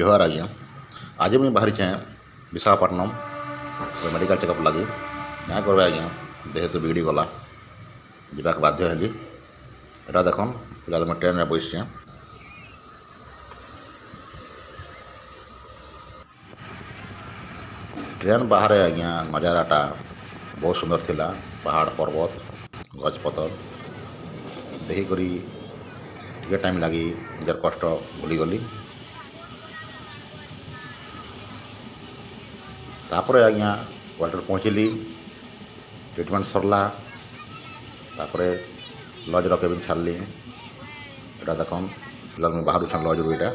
जोहार आज्ञा। आज मुझे बाहरी चाहे विशाखापट्टनम मेडिकल चेकअप लगे क्या करबे आज्ञा देह तो बिगड़ी गला जाक बाध्य हेली एटा देख फिलहाल मैं ट्रेन में बैस ट्रेन बाहर आज्ञा नजाराटा बहुत सुंदर थिला पहाड़ पर्वत गजपतर देखिक टे टाइम लगी निजर कष्ट भूलीगली तापर आज्ञा क्वार्टर पहुँचली ट्रिटमेंट सरला तापर लज केबिन छाड़ली एटा देख फिलहाल मैं बाहर छान लज रू एटा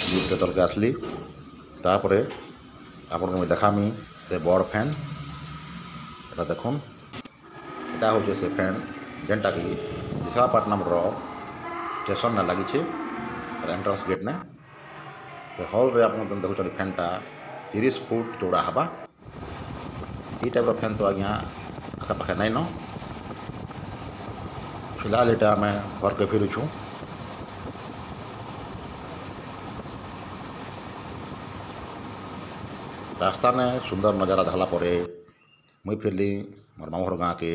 लिफ्ट तलके आसली तापर आपन को देखामी से बड़ फैन एटा देखुन एटा हूँ से फैन जेनटा कि विशाखापट्टनम स्टेशन ने लगी एंट्रांस गेट ने से हॉल रे आप देखुं फैनटा 30 फुट चौड़ा हवा ये टाइप फैन तो आज्ञा आखा पाखे नाइन फिलहाल यहाँ आम घर के फेरुछु रास्ता ने सुंदर नजारा देखला मुई फिरली मोर मामू घर गाँव के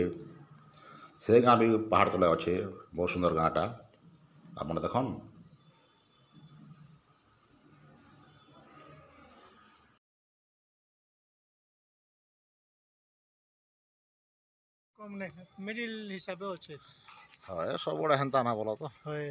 से गाँ भी पहाड़ तले अच्छे बहुत सुंदर गाँटा आप देखन कम नहीं मिडिल हिसाब से हाँ सब बड़ा हेन्ता ना बोला तो है